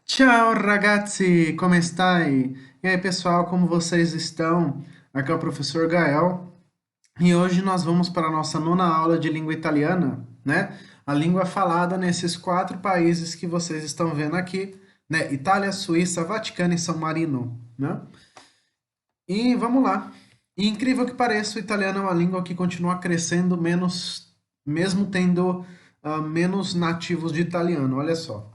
Ciao ragazzi, come stai? E aí pessoal, como vocês estão? Aqui é o professor Gael e hoje nós vamos para a nossa nona aula de língua italiana, né? A língua falada nesses quatro países que vocês estão vendo aqui, né? Itália, Suíça, Vaticano e São Marino, né? E vamos lá. E incrível que pareça, o italiano é uma língua que continua crescendo menos, mesmo tendo menos nativos de italiano, olha só.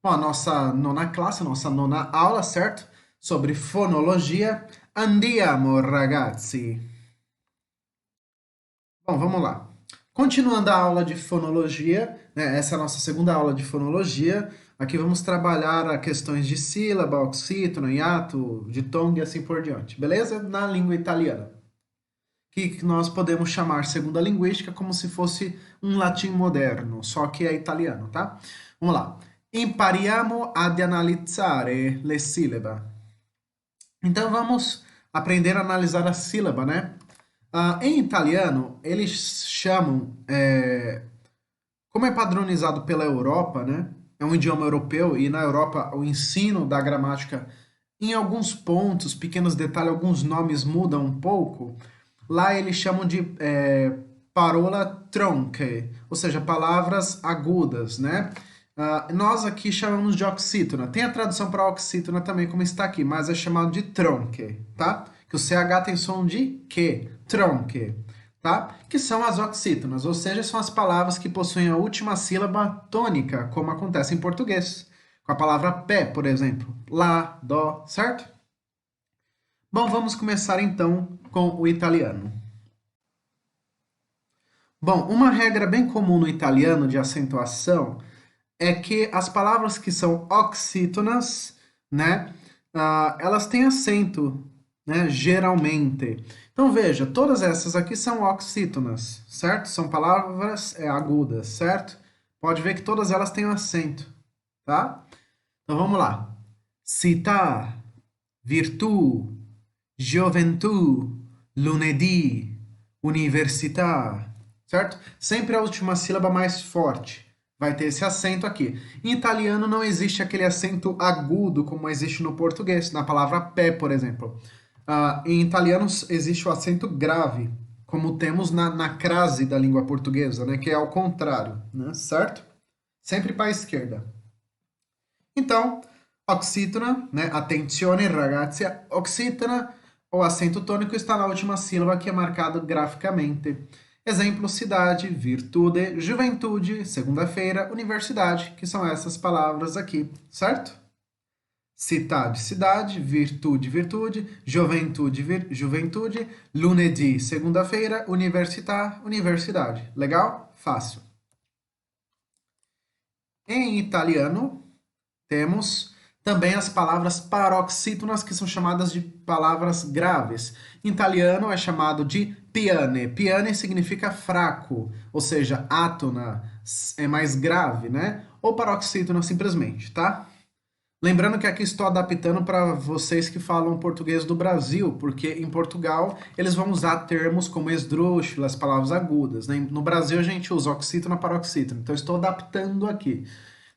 Bom, a nossa nona classe, a nossa nona aula, certo? Sobre fonologia. Andiamo, ragazzi. Bom, vamos lá. Continuando a aula de fonologia, né? Essa é a nossa segunda aula de fonologia. Aqui vamos trabalhar a questões de sílaba, oxítono, hiato, ditongo e assim por diante, beleza? Na língua italiana. Que nós podemos chamar segunda linguística como se fosse um latim moderno, só que é italiano, tá? Vamos lá. Impariamo ad analizzare le sílaba. Então vamos aprender a analisar a sílaba, né? Em italiano, eles chamam, como é padronizado pela Europa, né? É um idioma europeu e na Europa o ensino da gramática, em alguns pontos, pequenos detalhes, alguns nomes mudam um pouco. Lá eles chamam de parola tronche, ou seja, palavras agudas, né? Nós aqui chamamos de oxítona. Tem a tradução para oxítona também, como está aqui, mas é chamado de tronche, tá? Que o CH tem som de que, tronche, tá? Que são as oxítonas, ou seja, são as palavras que possuem a última sílaba tônica, como acontece em português. Com a palavra pé, por exemplo, lá, dó, certo? Bom, vamos começar então com o italiano. Bom, uma regra bem comum no italiano de acentuação é que as palavras que são oxítonas, né, elas têm acento, né, geralmente. Então veja, todas essas aqui são oxítonas, certo? São palavras agudas, certo? Pode ver que todas elas têm um acento, tá? Então vamos lá. Città, virtù, gioventù, lunedì, università, certo? Sempre a última sílaba mais forte. Vai ter esse acento aqui. Em italiano não existe aquele acento agudo como existe no português, na palavra pé, por exemplo. Em italiano existe o acento grave, como temos na crase da língua portuguesa, né? Que é ao contrário, né? Certo? Sempre para a esquerda. Então, oxítona, né? Attenzione, ragazzi. Oxítona, o acento tônico está na última sílaba que é marcado graficamente. Exemplo, cidade, virtude, juventude, segunda-feira, universidade, que são essas palavras aqui, certo? Cidade, cidade, virtude, virtude, juventude, juventude, lunedì, segunda-feira, università, universidade. Legal? Fácil. Em italiano, temos também as palavras paroxítonas, que são chamadas de palavras graves. Em italiano é chamado de piane. Piane significa fraco, ou seja, átona é mais grave, né? Ou paroxítona simplesmente, tá? Lembrando que aqui estou adaptando para vocês que falam português do Brasil, porque em Portugal eles vão usar termos como esdrúxulas, palavras agudas, né? No Brasil a gente usa oxítona, paroxítona, então eu estou adaptando aqui.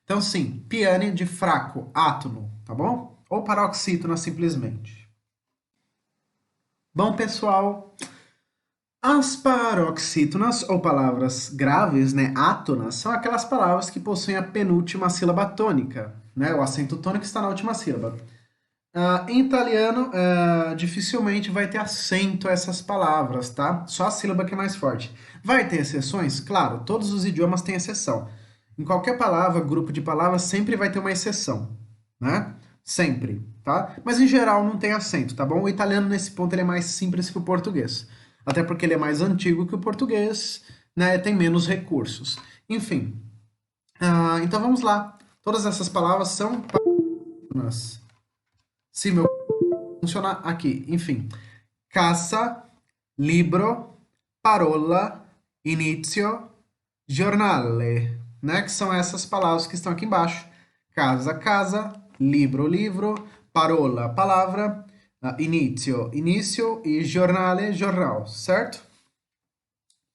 Então, sim, piane de fraco, átono, tá bom? Ou paroxítona simplesmente. Bom, pessoal, as paroxítonas, ou palavras graves, né, átonas, são aquelas palavras que possuem a penúltima sílaba tônica, né? O acento tônico está na última sílaba. Em italiano, dificilmente vai ter acento a essas palavras, tá? Só a sílaba que é mais forte. Vai ter exceções? Claro, todos os idiomas têm exceção. Em qualquer palavra, grupo de palavras, sempre vai ter uma exceção, né? Sempre, tá? Mas em geral não tem acento, tá bom? O italiano, nesse ponto, ele é mais simples que o português. Até porque ele é mais antigo que o português, né? Tem menos recursos. Enfim, então vamos lá. Todas essas palavras são palavras. Se meu funciona aqui. Enfim, casa, libro, parola, inizio, giornale, né? Que são essas palavras que estão aqui embaixo. Casa, casa, libro, livro, parola, palavra, inizio, início e giornale, jornal, certo?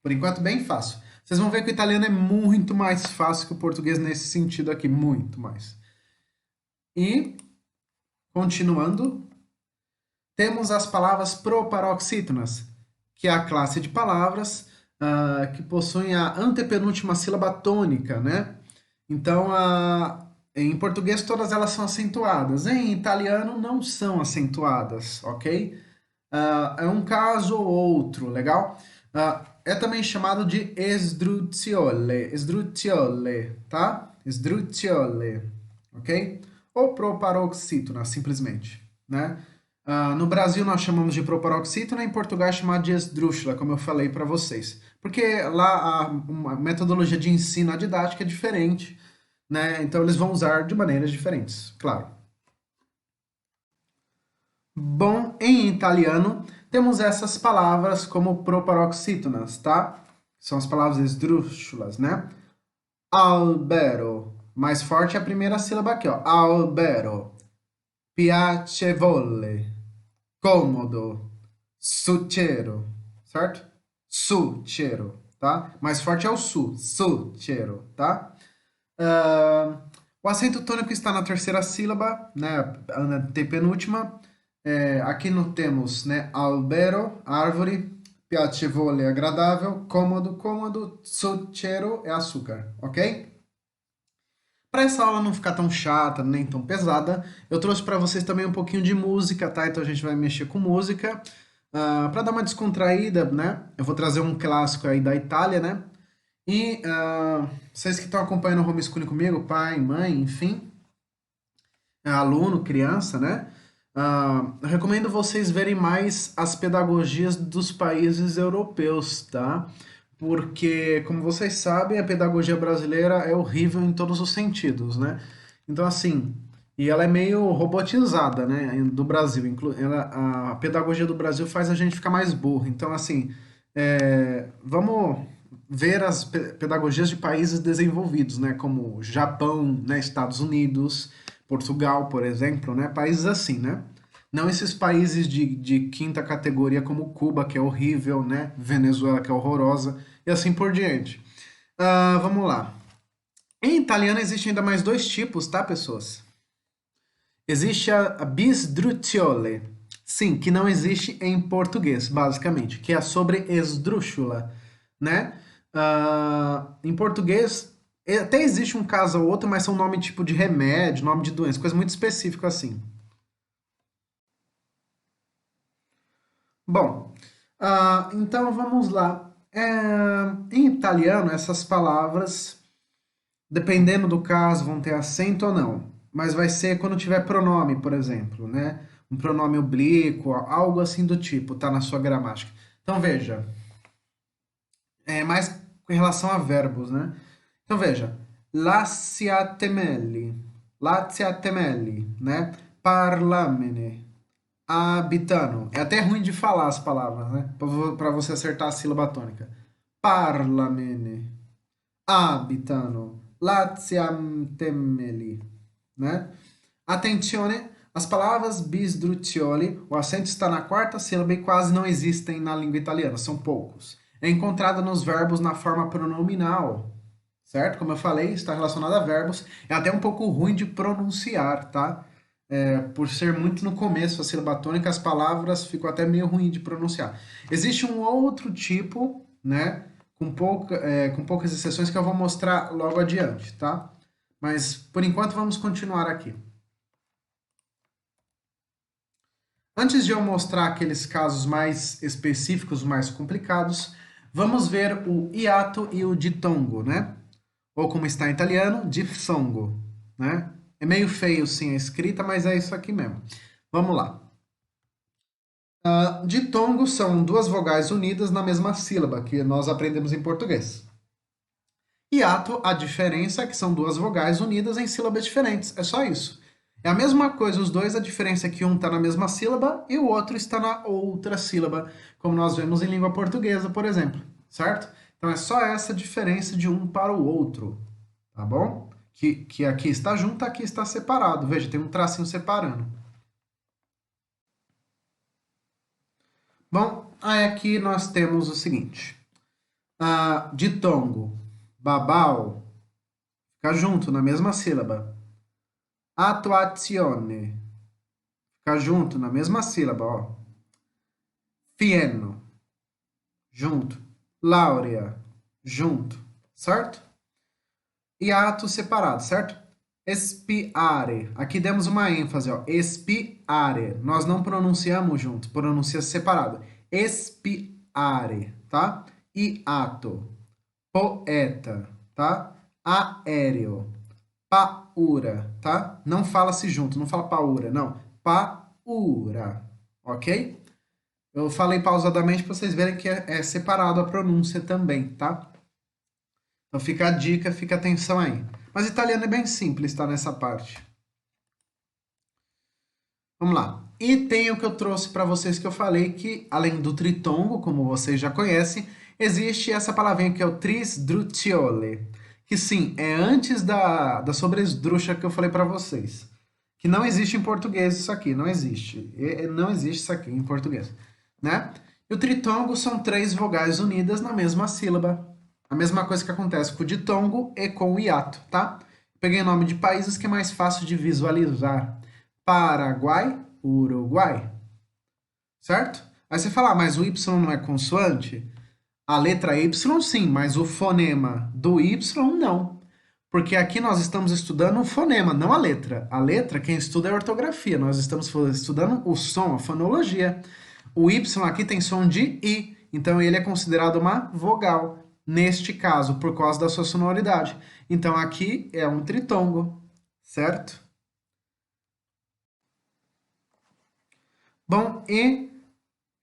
Por enquanto, bem fácil. Vocês vão ver que o italiano é muito mais fácil que o português nesse sentido aqui, muito mais. E, continuando, temos as palavras proparoxítonas, que é a classe de palavras que possuem a antepenúltima sílaba tônica, né? Então, em português todas elas são acentuadas, em italiano não são acentuadas, ok? É um caso ou outro, legal? É também chamado de esdruziole, tá? Esdruziole, ok? Ou proparoxítona, simplesmente, né? No Brasil nós chamamos de proparoxítona, em Portugal é chamado de esdrúxula, como eu falei para vocês. Porque lá a metodologia de ensino, a didática é diferente, né? Então eles vão usar de maneiras diferentes, claro. Bom, em italiano, temos essas palavras como proparoxítonas, tá? São as palavras esdrúxulas, né? Albero. Mais forte é a primeira sílaba aqui, ó. Albero. Piacevole. Cômodo. Sucero. Certo? Sucero, tá? Mais forte é o su. Sucero, tá? Ah, o acento tônico está na terceira sílaba, né? A antepenúltima. Aqui não temos, né? Albero, árvore, piacevole, agradável, cômodo, cômodo, sucero é açúcar, ok? Para essa aula não ficar tão chata, nem tão pesada, eu trouxe para vocês também um pouquinho de música, tá? Então a gente vai mexer com música. Para dar uma descontraída, né? Eu vou trazer um clássico aí da Itália, né? E vocês que estão acompanhando o homeschooling comigo, pai, mãe, enfim, aluno, criança, né? Eu recomendo vocês verem mais as pedagogias dos países europeus, tá? Porque, como vocês sabem, a pedagogia brasileira é horrível em todos os sentidos, né? Então, assim, e ela é meio robotizada, né? Do Brasil. A pedagogia do Brasil faz a gente ficar mais burro. Então, assim, vamos ver as pedagogias de países desenvolvidos, né? Como Japão, né? Estados Unidos, Portugal, por exemplo, né? Países assim, né? Não esses países de quinta categoria como Cuba, que é horrível, né? Venezuela, que é horrorosa, e assim por diante. Vamos lá. Em italiano existem ainda mais dois tipos, tá, pessoas? Existe a bisdruziole, sim, que não existe em português, basicamente, que é sobre esdrúxula, né? Em português, até existe um caso ou outro, mas são nome tipo de remédio, nome de doença, coisa muito específica assim. Bom, então vamos lá. Em italiano, essas palavras, dependendo do caso, vão ter acento ou não. Mas vai ser quando tiver pronome, por exemplo, né? Um pronome oblíquo, algo assim do tipo, tá na sua gramática. Então veja, é mais com relação a verbos, né? Então veja, lasciatemelli, lasciatemelli, né? Parlamene, abitano. É até ruim de falar as palavras, né? Para você acertar a sílaba tônica. Parlamene, abitano, latiam né? Attenzione, as palavras bisdruccioli, o acento está na quarta sílaba e quase não existem na língua italiana, são poucos. É encontrada nos verbos na forma pronominal, certo? Como eu falei, está relacionado a verbos. É até um pouco ruim de pronunciar, tá? Por ser muito no começo a sílaba tônica, as palavras ficam até meio ruim de pronunciar. Existe um outro tipo, né? Com poucas exceções que eu vou mostrar logo adiante, tá? Mas por enquanto vamos continuar aqui. Antes de eu mostrar aqueles casos mais específicos, mais complicados, vamos ver o hiato e o ditongo, né? Ou como está em italiano, diftongo, né? É meio feio sim a escrita, mas é isso aqui mesmo. Vamos lá. Ditongo são duas vogais unidas na mesma sílaba, que nós aprendemos em português. Hiato, a diferença é que são duas vogais unidas em sílabas diferentes. É só isso. É a mesma coisa, os dois, a diferença é que um está na mesma sílaba e o outro está na outra sílaba, como nós vemos em língua portuguesa, por exemplo, certo? Então é só essa diferença de um para o outro, tá bom? Que aqui está junto, aqui está separado. Veja, tem um tracinho separando. Bom, aí aqui nós temos o seguinte. Ditongo, babau, fica junto na mesma sílaba. Attuazione, fica junto na mesma sílaba, ó. Fieno, junto. Laurea, junto, certo? E ato separado, certo? Espiare. Aqui demos uma ênfase, ó. Espiare. Nós não pronunciamos junto, pronuncia separado. Espiare, tá? E ato. Poeta, tá? Aéreo. Paura, tá? Não fala-se junto, não fala paura, não. Paura, ok? Eu falei pausadamente para vocês verem que é separado a pronúncia também, tá? Então fica a dica, fica atenção aí. Mas italiano é bem simples, tá? Nessa parte. Vamos lá. E tem o que eu trouxe para vocês que eu falei que, além do tritongo, como vocês já conhecem, existe essa palavrinha que é o trisdruziole, que sim, é antes da sobresdruxa que eu falei para vocês. Que não existe em português isso aqui, não existe. Não existe isso aqui em português, né? E o tritongo são três vogais unidas na mesma sílaba. A mesma coisa que acontece com o ditongo e com o hiato, tá? Peguei o nome de países que é mais fácil de visualizar. Paraguai, Uruguai, certo? Aí você fala, mas o Y não é consoante? A letra Y sim, mas o fonema do Y não. Porque aqui nós estamos estudando o fonema, não a letra. A letra, quem estuda é a ortografia. Nós estamos estudando o som, a fonologia. O Y aqui tem som de I, então ele é considerado uma vogal, neste caso, por causa da sua sonoridade. Então aqui é um tritongo, certo? Bom, e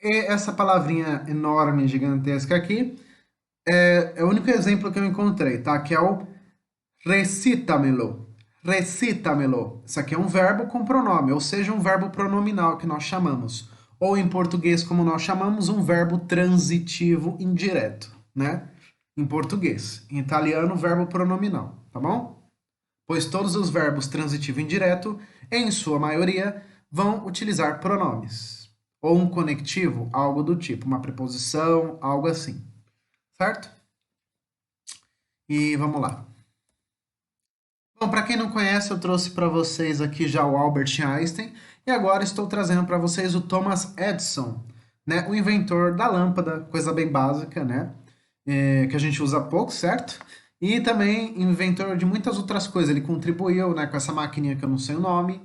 essa palavrinha enorme, gigantesca aqui, é o único exemplo que eu encontrei, tá? Que é o recitamelo. Recitamelo. Isso aqui é um verbo com pronome, ou seja, um verbo pronominal que nós chamamos. Ou em português, como nós chamamos, um verbo transitivo indireto, né? Em português. Em italiano, verbo pronominal, tá bom? Pois todos os verbos transitivo indireto, em sua maioria, vão utilizar pronomes. Ou um conectivo, algo do tipo, uma preposição, algo assim. Certo? E vamos lá. Bom, para quem não conhece, eu trouxe para vocês aqui já o Albert Einstein e agora estou trazendo para vocês o Thomas Edison, né? O inventor da lâmpada, coisa bem básica, né? Que a gente usa pouco, certo? E também inventor de muitas outras coisas. Ele contribuiu, né, com essa maquininha que eu não sei o nome,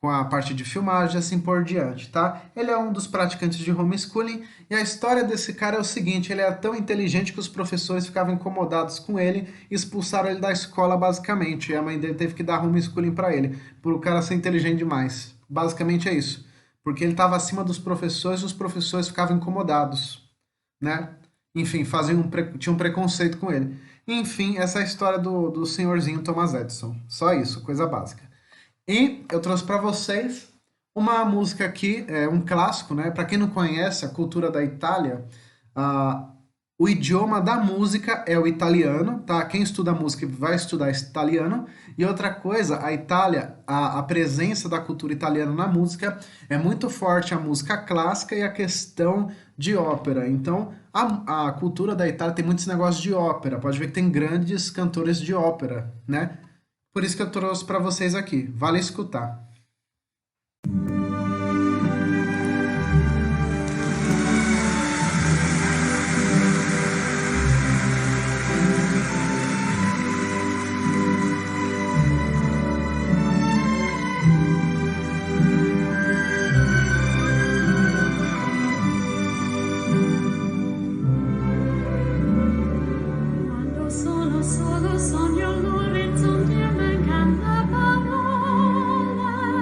com a parte de filmagem, assim por diante, tá? Ele é um dos praticantes de homeschooling e a história desse cara é o seguinte, ele é tão inteligente que os professores ficavam incomodados com ele e expulsaram ele da escola basicamente, e a mãe dele teve que dar homeschooling para ele, por o cara ser inteligente demais. Basicamente é isso, porque ele estava acima dos professores e os professores ficavam incomodados, né? Enfim, tinham um preconceito com ele. Enfim, essa é a história do senhorzinho Thomas Edison. Só isso, coisa básica. E eu trouxe para vocês uma música aqui, um clássico, né? Para quem não conhece a cultura da Itália, ah, o idioma da música é o italiano, tá? Quem estuda música vai estudar italiano. E outra coisa, a Itália, a presença da cultura italiana na música é muito forte a música clássica e a questão de ópera. Então, a cultura da Itália tem muitos negócios de ópera. Pode ver que tem grandes cantores de ópera, né? Por isso que eu trouxe para vocês aqui. Vale escutar. Quando solo sogno l'orizzonte e mancano parole,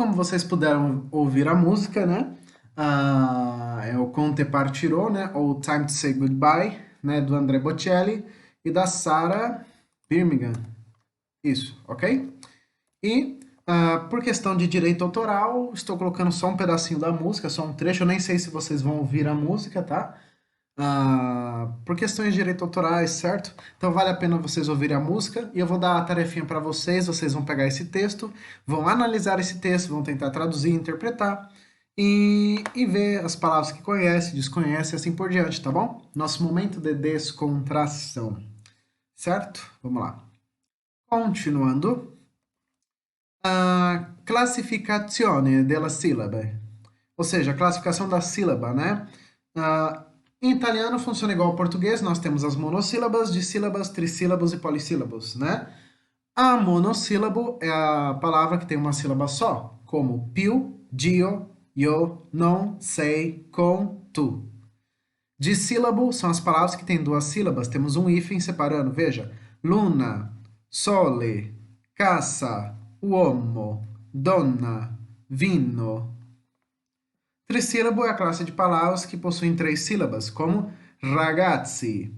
como vocês puderam ouvir a música, né? É o Conte Partirò, né? Ou Time to Say Goodbye, né? Do André Bocelli e da Sarah Birmingham. Isso, ok? E por questão de direito autoral, estou colocando só um pedacinho da música, só um trecho. Eu nem sei se vocês vão ouvir a música, tá? Por questões de direito autorais, certo? Então vale a pena vocês ouvirem a música e eu vou dar a tarefinha para vocês. Vocês vão pegar esse texto, vão analisar esse texto, vão tentar traduzir, interpretar e ver as palavras que conhece, desconhece e assim por diante, tá bom? Nosso momento de descontração, certo? Vamos lá. Continuando. Classificazione della sillabe, ou seja, a classificação da sílaba, né? Em italiano funciona igual ao português, nós temos as monossílabas, dissílabas, trissílabos e polissílabos, né? A monossílabo é a palavra que tem uma sílaba só, como più, dio, io, non, sei, com, tu. Dissílabo são as palavras que têm duas sílabas, temos um hífen separando, veja, luna, sole, casa, uomo, donna, vino. Trissílabo é a classe de palavras que possuem três sílabas, como ragazzi,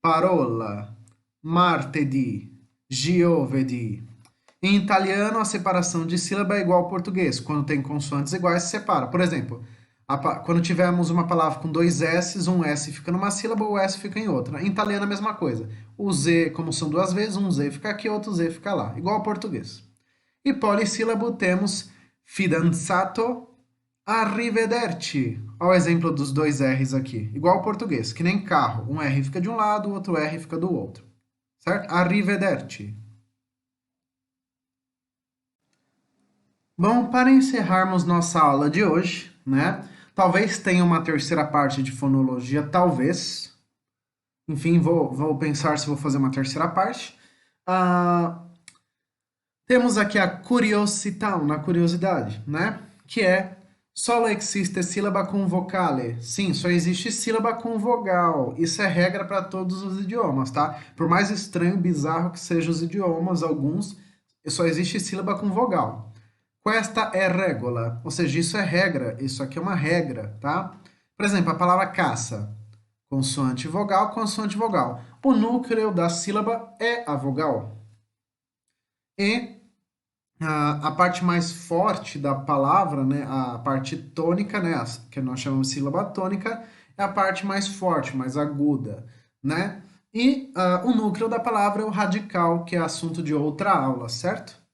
parola, martedì, giovedì. Em italiano, a separação de sílaba é igual ao português. Quando tem consoantes iguais, se separa. Por exemplo, quando tivermos uma palavra com dois S's, um S fica numa sílaba, o S fica em outra. Em italiano, a mesma coisa. O Z, como são duas vezes, um Z fica aqui, outro Z fica lá. Igual ao português. E polissílabo temos fidanzato, arrivederci. Olha o exemplo dos dois R's aqui. Igual ao português, que nem carro. Um R fica de um lado, o outro R fica do outro. Certo? Arrivederci. Bom, para encerrarmos nossa aula de hoje, né? Talvez tenha uma terceira parte de fonologia, talvez. Enfim, vou pensar se vou fazer uma terceira parte. Ah, temos aqui a curiosità, na curiosidade, né? Que é solo existe sílaba com vocale. Sim, só existe sílaba com vogal. Isso é regra para todos os idiomas, tá? Por mais estranho, bizarro que sejam os idiomas, alguns, só existe sílaba com vogal. Questa é regola, ou seja, isso é regra, isso aqui é uma regra, tá? Por exemplo, a palavra caça, consoante vogal, consoante vogal. O núcleo da sílaba é a vogal. E a parte mais forte da palavra, né, a parte tônica, né, que nós chamamos de sílaba tônica, é a parte mais forte, mais aguda, né? E o núcleo da palavra é o radical, que é assunto de outra aula, certo?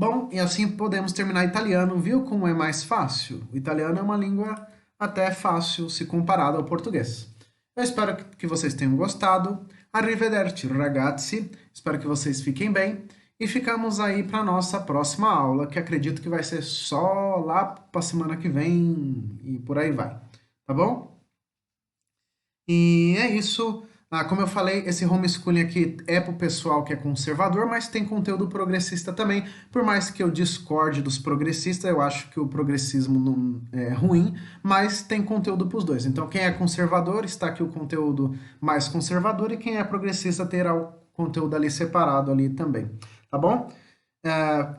Bom, e assim podemos terminar italiano. Viu como é mais fácil? O italiano é uma língua até fácil se comparado ao português. Eu espero que vocês tenham gostado. Arrivederci, ragazzi. Espero que vocês fiquem bem. E ficamos aí para nossa próxima aula, que acredito que vai ser só lá para semana que vem e por aí vai. Tá bom? E é isso. Como eu falei, esse homeschooling aqui é para o pessoal que é conservador, mas tem conteúdo progressista também. Por mais que eu discorde dos progressistas, eu acho que o progressismo não é ruim, mas tem conteúdo para os dois. Então, quem é conservador, está aqui o conteúdo mais conservador, e quem é progressista terá o conteúdo ali separado ali também. Tá bom?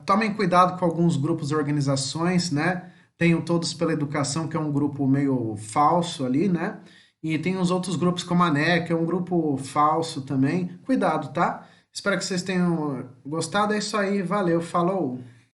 Tomem cuidado com alguns grupos e organizações, né? Tenho Todos pela Educação, que é um grupo meio falso ali, né? E tem os outros grupos como a NEC, que é um grupo falso também. Cuidado, tá? Espero que vocês tenham gostado. É isso aí. Valeu, falou!